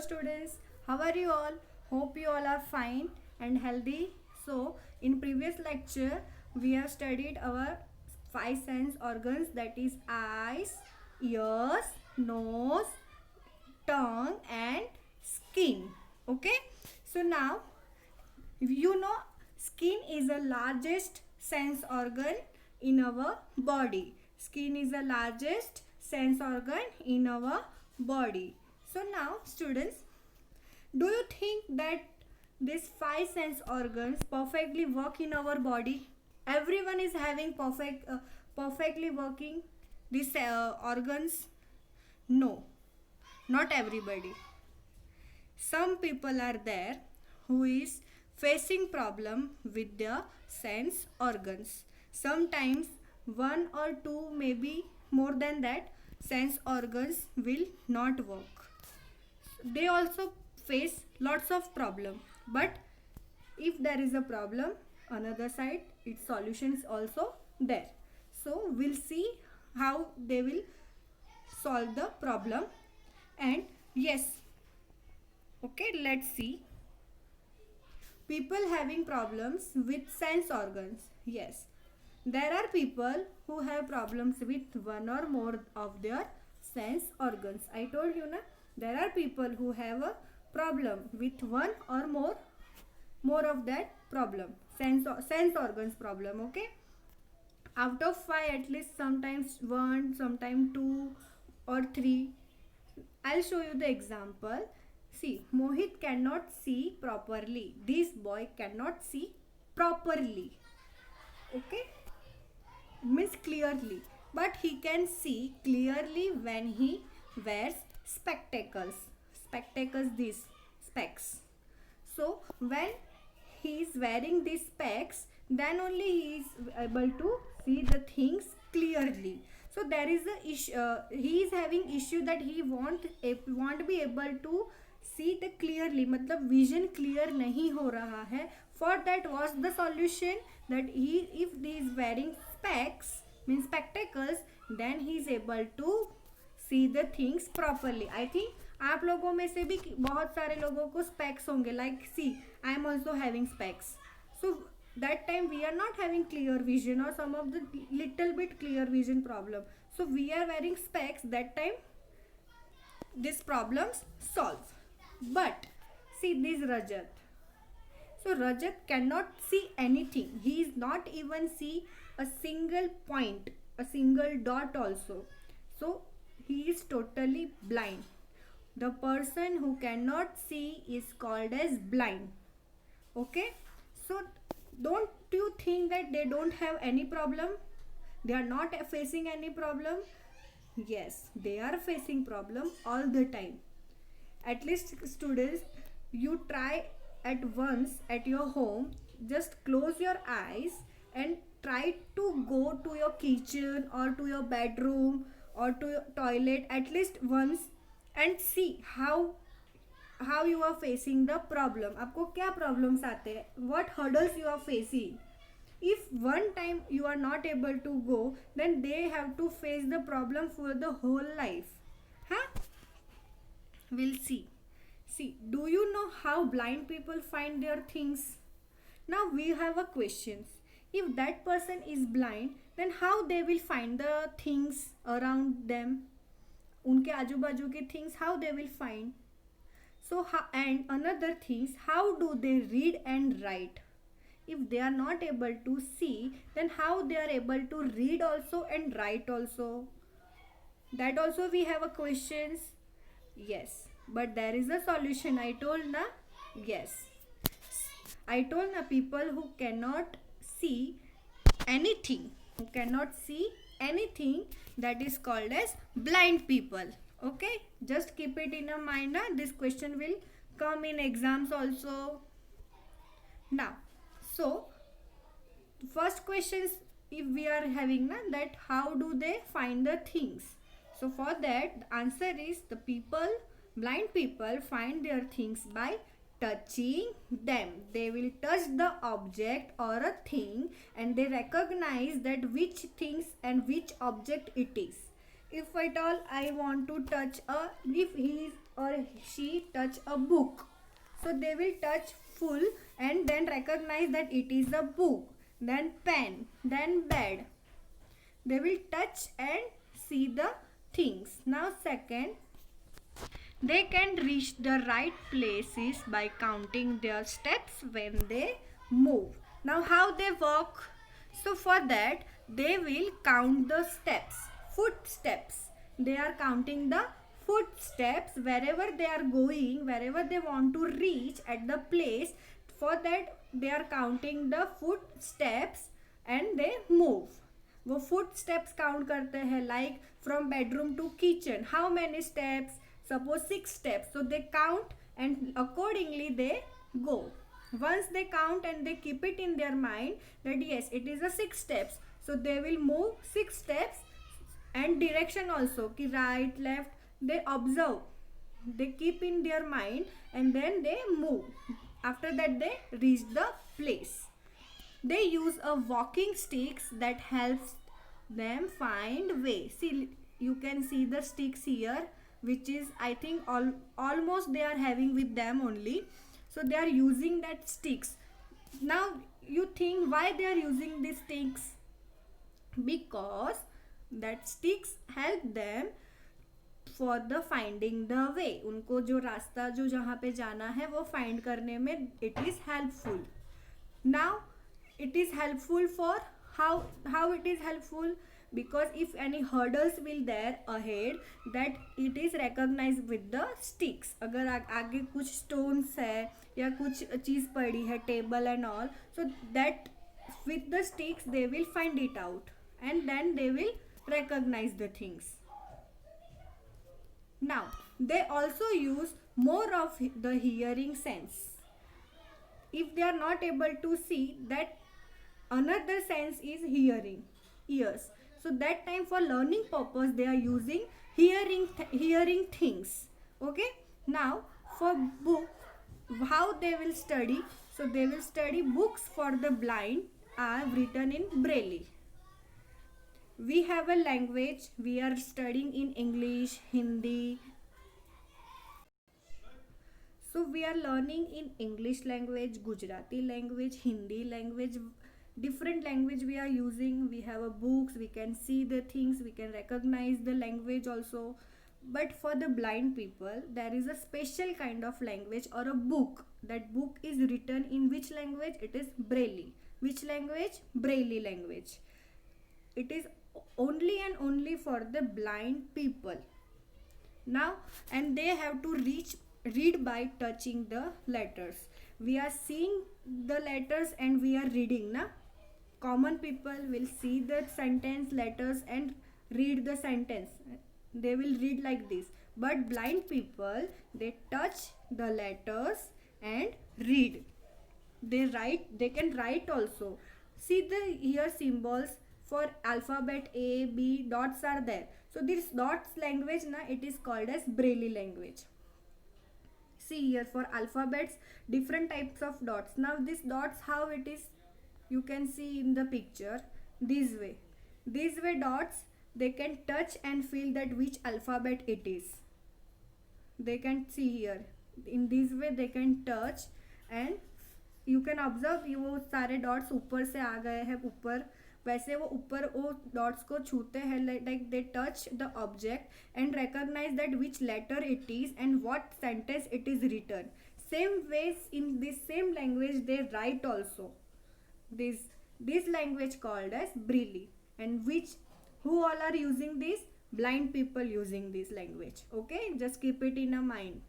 students, how are you all? Hope you all are fine and healthy. So in previous lecture we have studied our five sense organs, that is eyes, ears, nose, tongue and skin. Okay, so now you know skin is the largest sense organ in our body. Skin is the largest sense organ in our body. So now students, do you think that these five sense organs perfectly work in our body? Everyone is having perfectly working these organs? No, not everybody. Some people are there who is facing problem with their sense organs. Sometimes one or two, maybe more than that, sense organs will not work. They also face lots of problem, but if there is a problem, another side its solution is also there. So we'll see how they will solve the problem. And yes, okay, let's see. People having problems with sense organs. Yes, there are people who have problems with one or more of their sense organs. I told you na, there are people who have a problem with one or more of that problem, sense organs problem. Okay, out of five, at least sometimes one, sometimes two or three. I'll show you the example. See, Mohit cannot see properly. This boy cannot see properly. Okay, means clearly, but he can see clearly when he wears spectacles. Spectacles, these specs. So when he is wearing these specs, then only he is able to see the things clearly. So there is a issue, he is having issue that he won't be able to see the clearly, मतलब vision clear नहीं हो रहा है. For that, was the solution that if he is wearing specs, means spectacles, then he is able to see the things properly. I think आप लोगों में से भी बहुत सारे लोगों को specs होंगे. Like see, I am also having specs. So that time we are not having clear vision or some of the little bit clear vision problem. So we are wearing specs. That time these problems solve. But see this Rajat. So Rajat cannot see anything. He is not even see a single point, a single dot also. So he is totally blind. The person who cannot see is called as blind. Okay, so don't you think that they don't have any problem? They are not facing any problem? Yes, they are facing problem all the time. At least students, you try at once at your home, just close your eyes and try to go to your kitchen or to your bedroom or to your toilet at least once and see how you are facing the problem. आपको क्या problems आते हैं, what hurdles you are facing. If one time you are not able to go, then they have to face the problem for the whole life. Huh? We'll see. See, do you know how blind people find their things? Now we have a question. If that person is blind, then how they will find the things around them? उनके आजू बाजू के things, how they will find? So and another things, how do they read and write? If they are not able to see, then how they are able to read also and write also? That also we have a questions. Yes, but there is a solution. I told na. Yes, I told na, people who cannot see anything, that is called as blind people. Okay, just keep it in your mind. This question will come in exams also. Now, so first questions, if we are having na, that how do they find the things? So for that, the answer is the blind people find their things by touching them. They will touch the object or a thing and they recognize that which things and which object it is. If at all I want to touch if he is or she touch a book. So they will touch full and then recognize that it is a book, then pen, then bed. They will touch and see the things. Now second, they can reach the right places by counting their steps when they move. Now how they walk? So for that they will count the steps, footsteps. They are counting the footsteps wherever they are going, wherever they want to reach at the place. For that they are counting the footsteps and they move. वो foot steps count करते हैं, like from bedroom to kitchen, how many steps, suppose 6 steps, so they count and accordingly they go. Once they count and they keep it in their mind that yes, it is a 6 steps, so they will move 6 steps. And direction also, ki right, left, they observe, they keep in their mind and then they move. After that they reach the place. They use a walking sticks that helps them find way. See, you can see the sticks here, which is I think almost they are having with them only. So they are using that sticks. Now you think why they are using these sticks? Because that sticks help them for the finding the way. उनको जो रास्ता जो जहाँ पे जाना है वो find करने में it is helpful. Now it is helpful for how it is helpful? Because if any hurdles will there ahead, that it is recognized with the sticks. अगर आगे कुछ stones है या कुछ चीज़ पड़ी है, table and all, so that with the sticks they will find it out and then they will recognize the things. Now they also use more of the hearing sense. If they are not able to see, that another sense is hearing, ears. So that time for learning purpose they are using hearing things. Okay. Now for book, how they will study? So they will study books for the blind are written in Braille. We have a language, we are studying in English, Hindi. So we are learning in English language, Gujarati language, Hindi language, different language we are using. We have a books, we can see the things, we can recognize the language also. But for the blind people, there is a special kind of language or a book. That book is written in which language? It is Braille. Which language? Braille language. It is only and only for the blind people. Now, and they have to read by touching the letters. We are seeing the letters and we are reading, na? Common people will see the sentence, letters and read the sentence. They will read like this. But blind people, they touch the letters and read. They write, they can write also. See the here symbols for alphabet A, B, dots are there. So this dots language, na, it is called as Braille language. See here for alphabets, different types of dots. Now this dots, how it is, you can see in the picture this way. This way dots, they can touch and feel that which alphabet it is. They can see here. In this way they can touch and you can observe ये वो सारे dots ऊपर से आ गए हैं ऊपर, वैसे वो ऊपर वो dots को छूते हैं, like they touch the object and recognize that which letter it is and what sentence it is written. Same ways in this same language they write also. This language called as Braille, and who all are using this? Blind people using this language. Okay, just keep it in a mind.